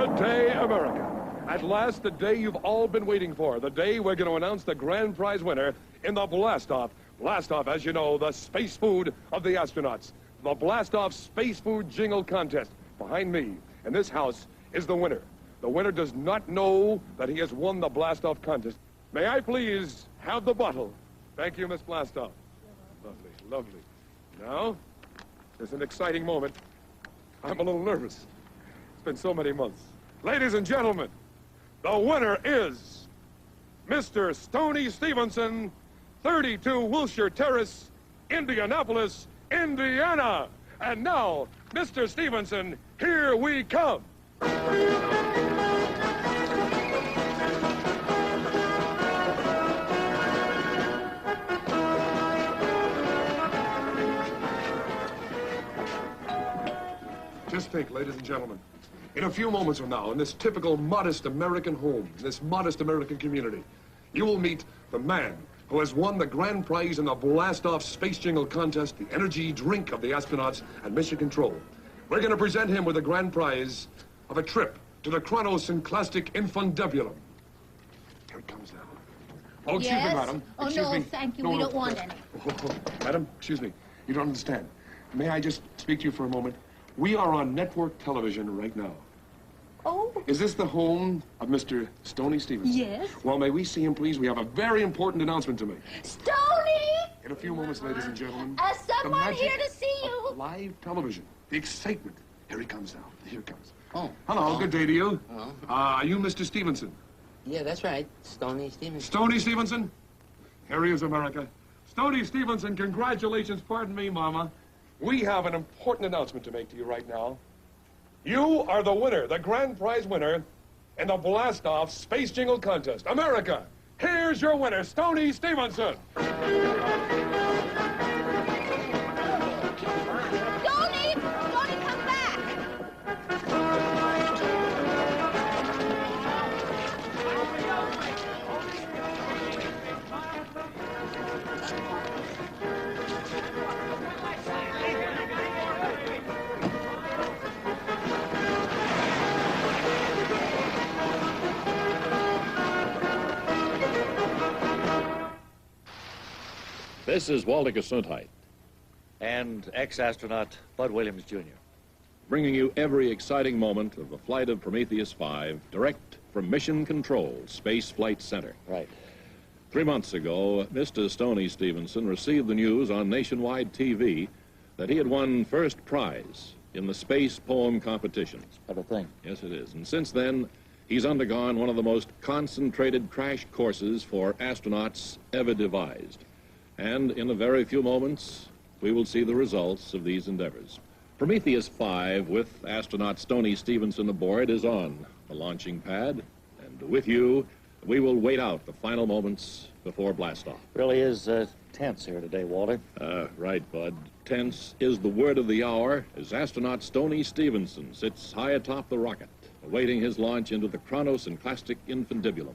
Good day, America. At last, the day you've all been waiting for. The day we're going to announce the grand prize winner in the Blast-Off. Blast-Off, as you know, the space food of the astronauts. The Blast-Off Space Food Jingle Contest. Behind me, in this house, is the winner. The winner does not know that he has won the Blast-Off contest. May I please have the bottle? Thank you, Miss Blast-Off. Lovely, lovely. Now, it's an exciting moment. I'm a little nervous. It's been so many months. Ladies and gentlemen, the winner is Mr. Stoney Stevenson, 32 Wilshire Terrace, Indianapolis, Indiana. And now, Mr. Stevenson, here we come. Just think, ladies and gentlemen, in a few moments from now, in this typical modest American home, in this modest American community, you will meet the man who has won the grand prize in the Blast-Off Space Jingle Contest, the energy drink of the astronauts and Mission Control. We're going to present him with the grand prize of a trip to the Kronos and Clastic Infundibulum. Here it comes now. Oh, excuse me, madam. Oh, excuse no, me. thank you. No, we no, don't want any. Madam, excuse me. You don't understand. May I just speak to you for a moment? We are on network television right now. Oh? Is this the home of Mr. Stoney Stevenson? Yes. Well, may we see him, please? We have a very important announcement to make. Stoney! In a few moments, ladies and gentlemen. Someone here to see you. Live television. The excitement. Here he comes now. Here he comes. Oh. Hello, good day to you. Hello. Are you Mr. Stevenson? Yeah, that's right. Stoney Stevenson. Stoney Stevenson? Here he is, America. Stoney Stevenson, congratulations. Pardon me, Mama. We have an important announcement to make to you right now. You are the winner, the grand prize winner, in the Blast-Off Space Jingle Contest. America, here's your winner, Stoney Stevenson. Stoney! Stoney, come back! This is Walter Gesundheit, and ex-astronaut Bud Williams, Jr. bringing you every exciting moment of the flight of Prometheus 5, direct from Mission Control, Space Flight Center. Right. 3 months ago, Mr. Stoney Stevenson received the news on nationwide TV that he had won first prize in the space poem competition. What a thing. Yes, it is. And since then, he's undergone one of the most concentrated crash courses for astronauts ever devised. And in a very few moments, we will see the results of these endeavors. Prometheus 5, with astronaut Stoney Stevenson aboard, is on the launching pad. And with you, we will wait out the final moments before blastoff. Really is tense here today, Walter. Right, Bud. Tense is the word of the hour as astronaut Stoney Stevenson sits high atop the rocket, awaiting his launch into the Kronos and Clastic Infundibulum.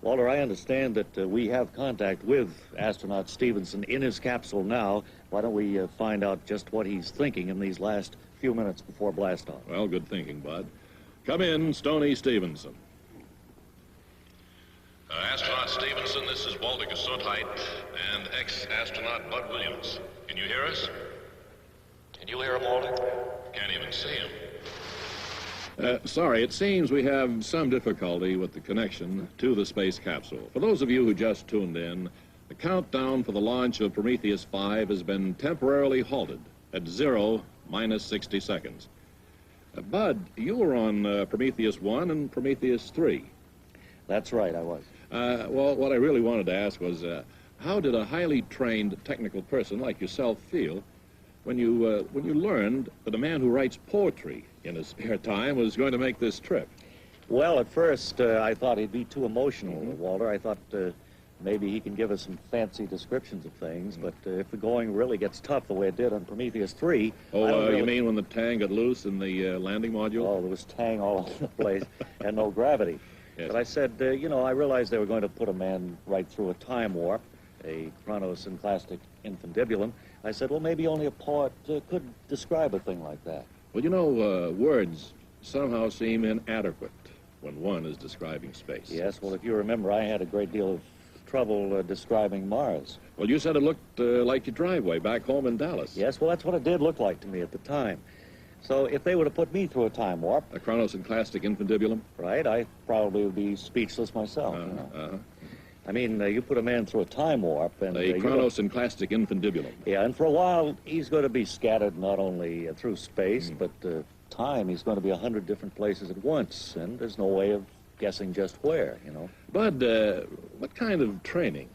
Walter, I understand that we have contact with astronaut Stevenson in his capsule now. Why don't we find out just what he's thinking in these last few minutes before blastoff? Well, good thinking, Bud. Come in, Stoney Stevenson. Astronaut Stevenson, this is Walter Gesundheit and ex-astronaut Bud Williams. Can you hear us? Can you hear him, Walter? Can't even see him. Sorry, it seems we have some difficulty with the connection to the space capsule. For those of you who just tuned in, the countdown for the launch of Prometheus 5 has been temporarily halted at 0 minus 60 seconds. Bud, you were on Prometheus 1 and Prometheus 3. That's right, I was. Well, what I really wanted to ask was, how did a highly trained technical person like yourself feel when you learned that a man who writes poetry in his spare time was going to make this trip? Well, at first, I thought he'd be too emotional, Walter. I thought maybe he can give us some fancy descriptions of things, but if the going really gets tough the way it did on Prometheus 3... Oh, you mean when the tang got loose in the landing module? Oh, there was tang all over the place and no gravity. Yes. But I said, you know, I realized they were going to put a man right through a time warp, a Kronos and Clastic Infundibulum. I said, well, maybe only a poet could describe a thing like that. Well, you know, words somehow seem inadequate when one is describing space. Yes, well, if you remember, I had a great deal of trouble describing Mars. Well, you said it looked like your driveway back home in Dallas. Yes, well, that's what it did look like to me at the time. So if they would have put me through a time warp... A chronosynclastic infundibulum? Right, I probably would be speechless myself. You know. I mean, you put a man through a time warp and... A chronosynclastic infundibulum. Yeah, and for a while, he's going to be scattered not only through space, but time. He's going to be 100 different places at once, and there's no way of guessing just where, you know. Bud, what kind of training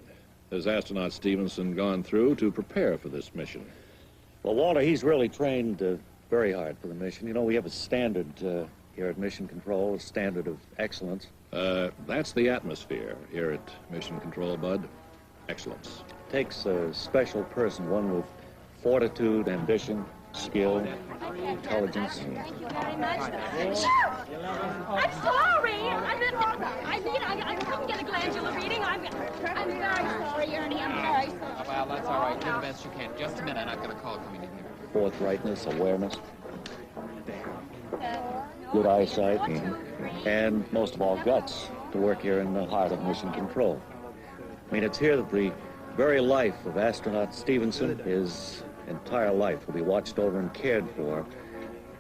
has astronaut Stevenson gone through to prepare for this mission? Well, Walter, he's really trained very hard for the mission. You know, we have a standard here at Mission Control, a standard of excellence. That's the atmosphere here at Mission Control, Bud. Excellence. Takes a special person, one with fortitude, ambition, skill, intelligence. Thank you very much. I'm sorry. I couldn't get a glandular reading. I'm very sorry, Ernie. I'm very sorry. Well, that's all right. Do the best you can. Just a minute. I've got a call coming in here. Forthrightness, awareness, good eyesight, and most of all, guts to work here in the heart of Mission Control. I mean, it's here that the very life of astronaut Stevenson, his entire life, will be watched over and cared for,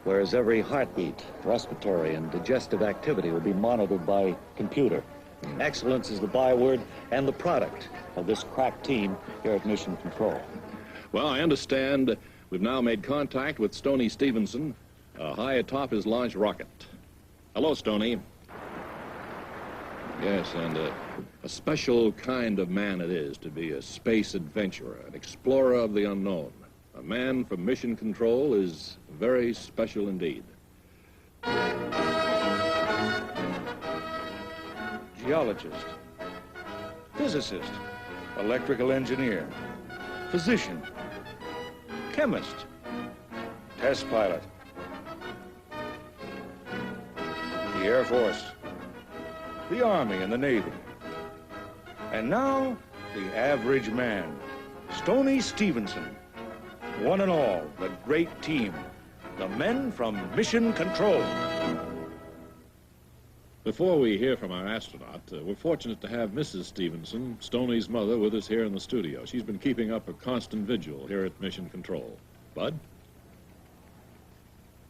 whereas every heartbeat, respiratory, and digestive activity will be monitored by computer. Excellence is the byword and the product of this crack team here at Mission Control. Well, I understand we've now made contact with Stoney Stevenson, high atop his launch rocket. Hello, Stoney. Yes, and a special kind of man it is to be a space adventurer, an explorer of the unknown. A man from Mission Control is very special indeed. Geologist, physicist, electrical engineer, physician, chemist, test pilot, the Air Force, the Army and the Navy, and now the average man, Stoney Stevenson. One and all, the great team, the men from Mission Control. Before we hear from our astronaut, we're fortunate to have Mrs. Stevenson, Stoney's mother, with us here in the studio. She's been keeping up a constant vigil here at Mission Control. Bud?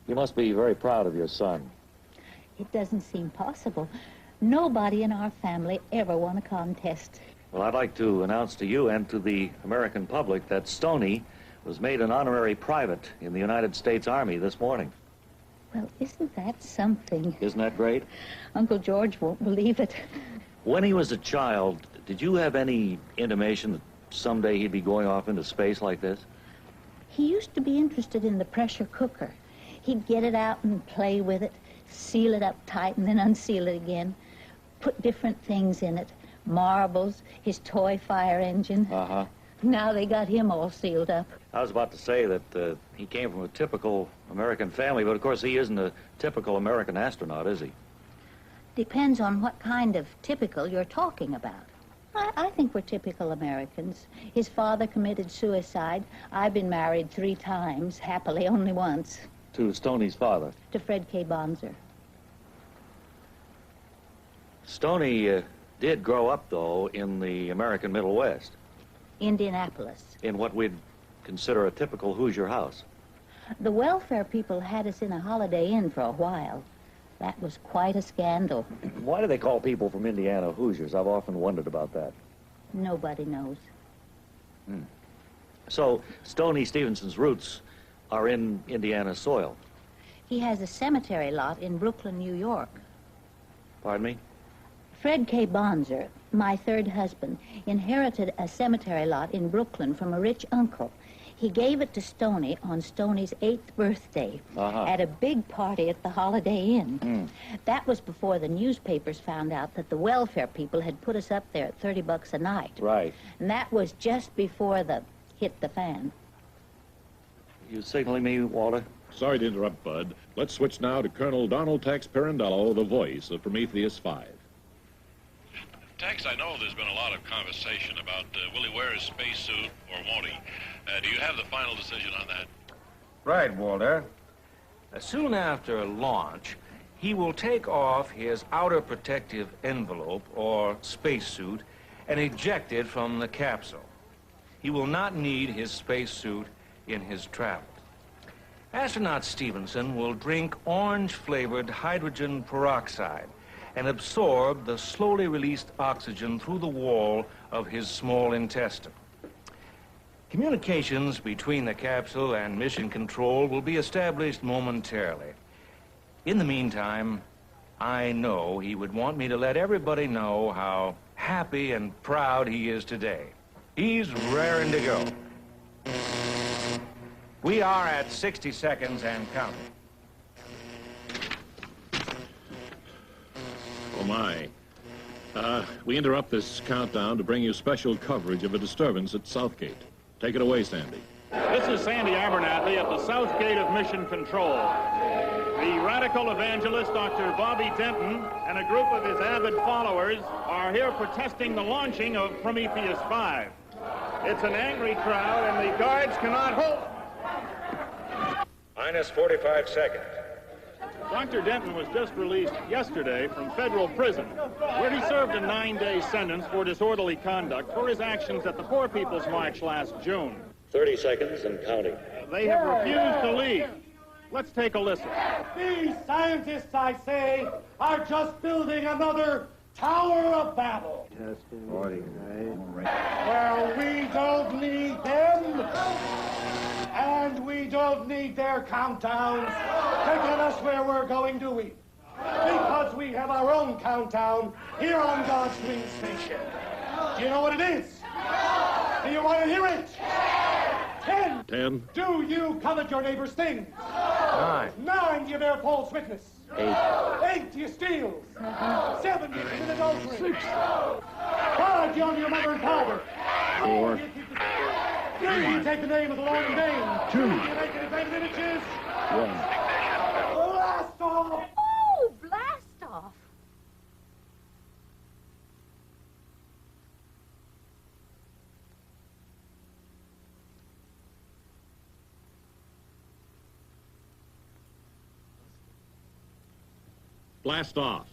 You must be very proud of your son. It doesn't seem possible. Nobody in our family ever won a contest. Well, I'd like to announce to you and to the American public that Stoney was made an honorary private in the United States Army this morning. Well, isn't that something? Isn't that great? Uncle George won't believe it. When he was a child, did you have any intimation that someday he'd be going off into space like this? He used to be interested in the pressure cooker. He'd get it out and play with it, seal it up tight and then unseal it again, put different things in it, marbles, his toy fire engine. Uh-huh. Now they got him all sealed up. I was about to say that he came from a typical American family, but of course he isn't a typical American astronaut, is he? Depends on what kind of typical you're talking about. I think we're typical Americans. His father committed suicide. I've been married 3 times, happily only once. To Stoney's father? To Fred K. Barzyk. Stoney did grow up, though, in the American Middle West. Indianapolis. In what we'd consider a typical Hoosier house. The welfare people had us in a Holiday Inn for a while. That was quite a scandal. Why do they call people from Indiana Hoosiers? I've often wondered about that. Nobody knows. So, Stoney Stevenson's roots are in Indiana soil. He has a cemetery lot in Brooklyn, New York. Pardon me? Fred K. Barzyk, my 3rd husband, inherited a cemetery lot in Brooklyn from a rich uncle. He gave it to Stoney on Stoney's 8th birthday at a big party at the Holiday Inn. That was before the newspapers found out that the welfare people had put us up there at $30 a night. Right. And that was just before the hit the fan. You signaling me, Walter? Sorry to interrupt, Bud. Let's switch now to Colonel Donald Tex Pirandello, the voice of Prometheus 5. Tex, I know there's been a lot of conversation about will he wear his spacesuit or won't he? Do you have the final decision on that? Right, Walter. Soon after launch, he will take off his outer protective envelope, or spacesuit, and eject it from the capsule. He will not need his spacesuit in his travels. Astronaut Stevenson will drink orange-flavored hydrogen peroxide and absorb the slowly released oxygen through the wall of his small intestine. Communications between the capsule and mission control will be established momentarily. In the meantime, I know he would want me to let everybody know how happy and proud he is today. He's raring to go. We are at 60 seconds and counting. Oh, my. We interrupt this countdown to bring you special coverage of a disturbance at Southgate. Take it away, Sandy. This is Sandy Abernathy at the South Gate of Mission Control. The radical evangelist, Dr. Bobby Denton, and a group of his avid followers are here protesting the launching of Prometheus 5. It's an angry crowd, and the guards cannot hold. Minus 45 seconds. Dr. Denton was just released yesterday from federal prison, where he served a 9-day sentence for disorderly conduct for his actions at the Poor People's March last June. 30 seconds and counting. They have refused to leave. Let's take a listen. These scientists, I say, are just building another Tower of Babel. Testing. 40. Well, we don't need them. And we don't need their countdowns to get us where we're going, do we? Because we have our own countdown here on God's Green Station. Do you know what it is? Do you want to hear it? 10. 10. Do you covet your neighbor's things? 9. 9, do you bear false witness? 8. 8, do you steal? 7, do you commit adultery? 6. 5, do you honor your mother and father? 4. 3, you take the name of the Lord in vain. 2. You make any graven images? 1. Blast off! Oh, blast off. Blast off.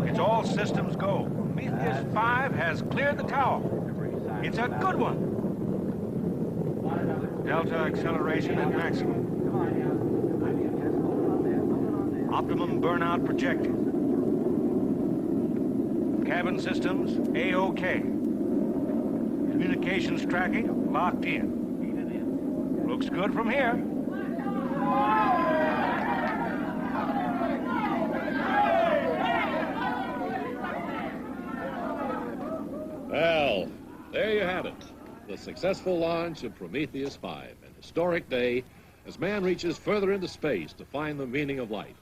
It's all systems go. Prometheus 5 has cleared the tower. It's a good one. Delta acceleration at maximum. Optimum burnout projected. Cabin systems A-OK. Communications tracking locked in. Looks good from here. Well, there you have it. The successful launch of Prometheus 5, an historic day as man reaches further into space to find the meaning of life.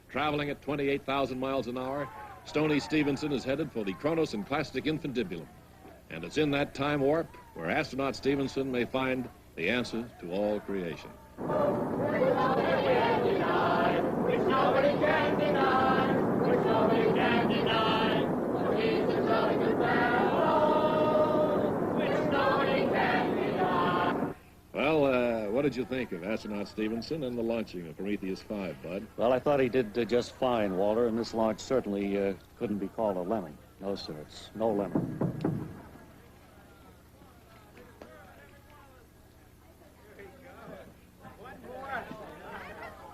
Traveling at 28,000 miles an hour, Stoney Stevenson is headed for the Kronos and Plastic Infundibulum. And it's in that time warp where astronaut Stevenson may find the answer to all creation. Which nobody can deny, which nobody can deny, but he's a jolly good fellow, which nobody can deny. Well, what did you think of astronaut Stevenson and the launching of Prometheus 5, Bud? Well, I thought he did just fine, Walter, and this launch certainly couldn't be called a lemming. No, sir, it's no lemon.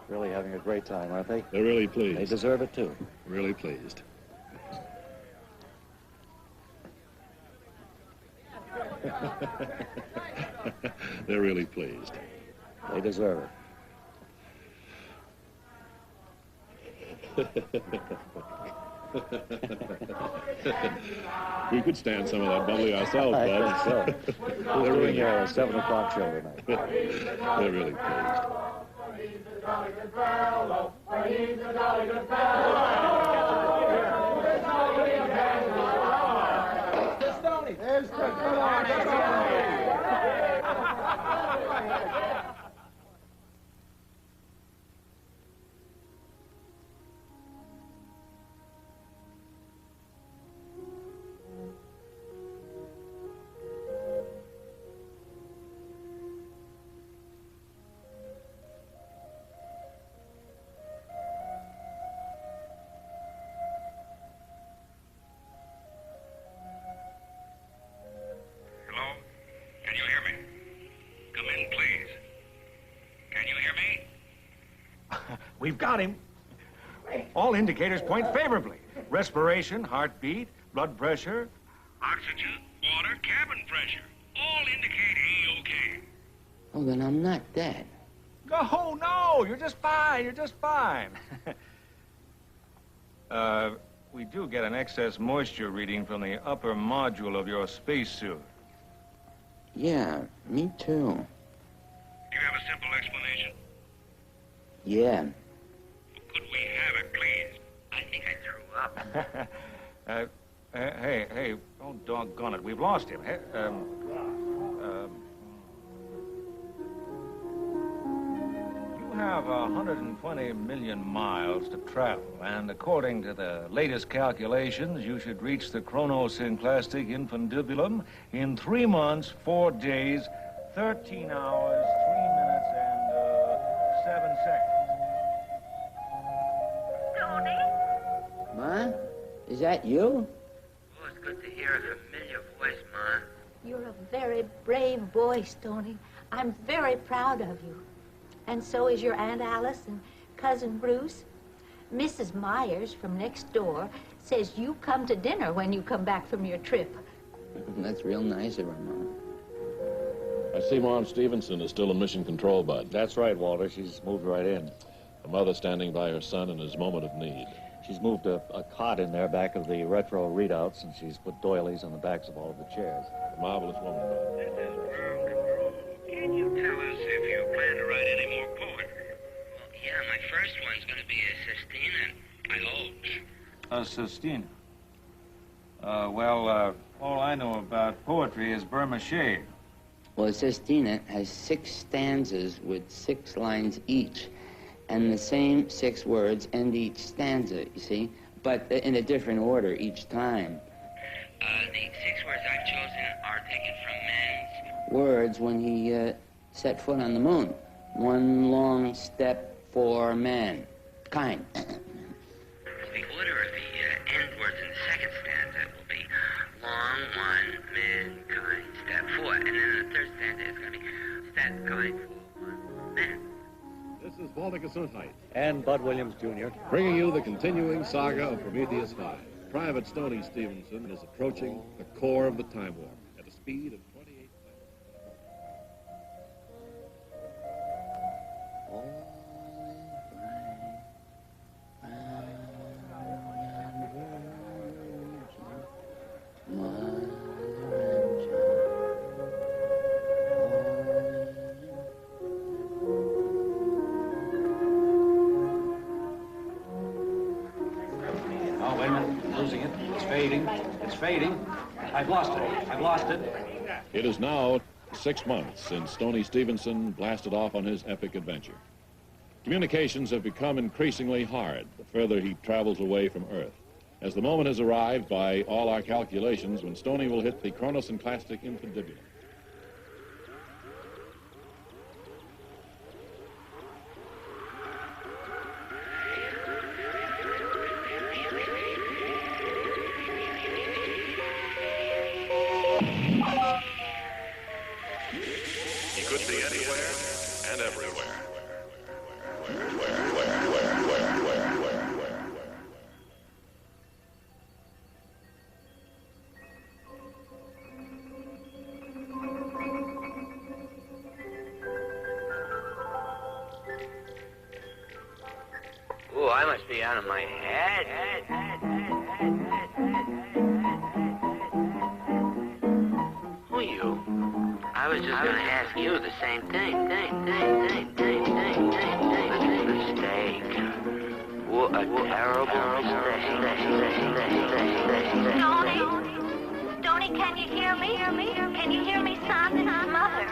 Really having a great time, aren't they? They're really pleased. They deserve it, too. Really pleased. They're really pleased. They deserve it. We could stand some of that bubbly ourselves, Bud. I think so. We're doing your 7 o'clock show tonight. They're really pleased. He's a jolly good fellow, he's a jolly good fellow. There's the We've got him. All indicators point favorably. Respiration, heartbeat, blood pressure. Oxygen, water, cabin pressure. All indicate A-OK. Oh, then I'm not dead. Oh, no, you're just fine. You're just fine. We do get an excess moisture reading from the upper module of your spacesuit. Yeah, me too. Do you have a simple explanation? Yeah. Could we have it, please? I think I threw up. Hey, oh, doggone it, we've lost him. Hey, you have 120 million miles to travel, and according to the latest calculations, you should reach the chronosynclastic infundibulum in 3 months, 4 days, 13 hours, 3 minutes, and 7 seconds. Ma? Is that you? Oh, it's good to hear a familiar voice, Ma. You're a very brave boy, Stoney. I'm very proud of you. And so is your Aunt Alice and Cousin Bruce. Mrs. Myers from next door says you come to dinner when you come back from your trip. That's real nice of her, Mom. I see Mom Stevenson is still in mission control, Bud. That's right, Walter. She's moved right in. A mother standing by her son in his moment of need. She's moved a cot in there back of the retro readouts, and she's put doilies on the backs of all of the chairs. A marvelous woman, Bud. This is ground control. Can you tell us if you plan to write any more poetry? Well, yeah, my first one's going to be a sestina, I hope. A sestina. All I know about poetry is Burma shade. Well, a sestina has 6 stanzas with 6 lines each, and the same 6 words end each stanza, you see, but in a different order each time. The 6 words I've chosen are taken from men's Words when he set foot on the moon. 1 long step for mankind. The order of the end words in the second stanza will be long 1, mankind, step 4, and then the third stanza is going to be step kind for 1, man. This is Walter Gesundheit. And Bud Williams, Jr. Bringing you the continuing saga of Prometheus 5. Private Stoney Stevenson is approaching the core of the time warp at a speed of 28 Oh, wait a minute. Losing it. It's fading. It's fading. I've lost it. I've lost it. It is now 6 months since Stoney Stevenson blasted off on his epic adventure. Communications have become increasingly hard the further he travels away from Earth, as the moment has arrived by all our calculations when Stoney will hit the chronosynclastic infundibulum. He could be anywhere and everywhere. Ooh, I must be out of my head. Who are you? I was just going to ask you the same thing. Mistake. What a terrible mistake. Stoney, can you hear me? Can you hear me, son? This is Mother.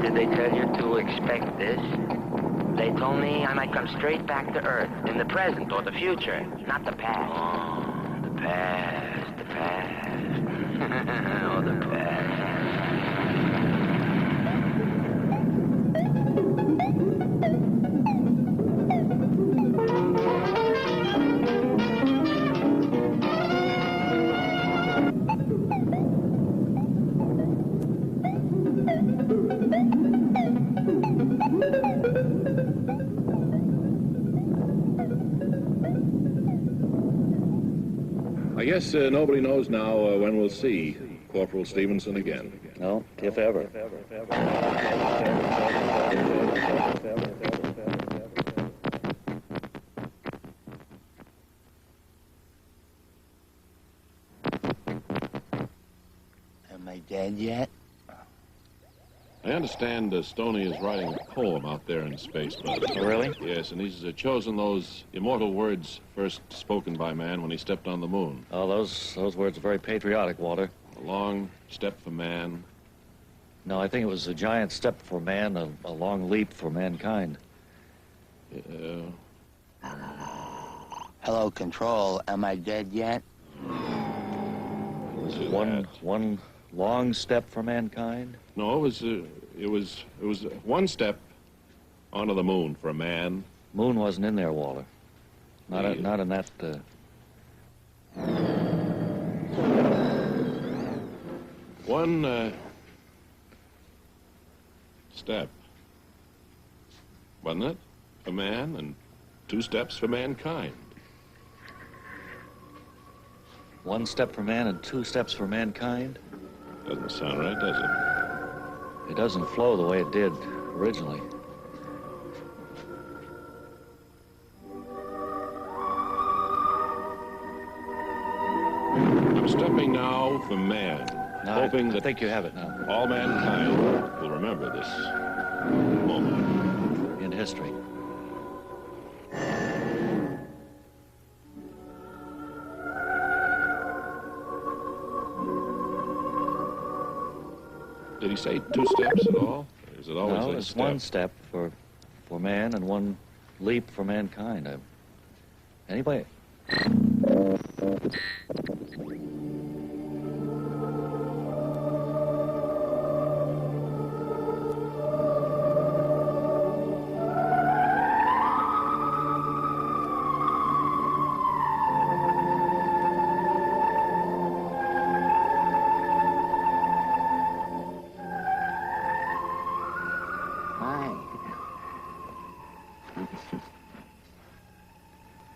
Did they tell you to expect this? They told me I might come straight back to Earth, in the present or the future, not the past. Oh, the past, the past. Oh, the past. I guess nobody knows now when we'll see Corporal Stevenson again. No, if ever. Am I dead yet? I understand Stoney is writing a poem out there in space, Bud. Really? Yes, and he's chosen those immortal words first spoken by man when he stepped on the moon. Oh, those words are very patriotic, Walter. A long step for man. No, I think it was a giant step for man, a long leap for mankind. Hello, Control. Am I dead yet? Was it one long step for mankind? No, it was one step onto the moon for a man. Moon wasn't in there, Walter. Not in that. One step, wasn't it, for man, and 2 steps for mankind. One step for man and 2 steps for mankind? Doesn't sound right, does it? It doesn't flow the way it did originally. I'm stepping now for man, hoping that I think you have it now. All mankind will remember this moment in history. Did he say 2 steps at all? Or is it always No, a it's step? one step for man and 1 leap for mankind. Anybody?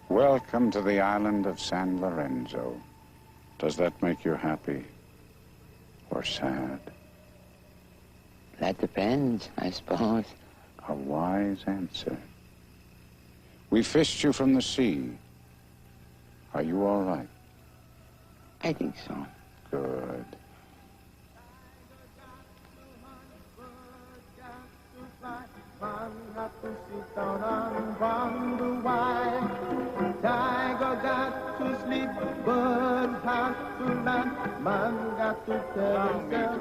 Welcome to the island of San Lorenzo. Does that make you happy or sad? That depends, I suppose. A wise answer. We fished you from the sea. Are you all right? I think so. Good. Tiger got to sleep, birds have to land, man got to tell himself.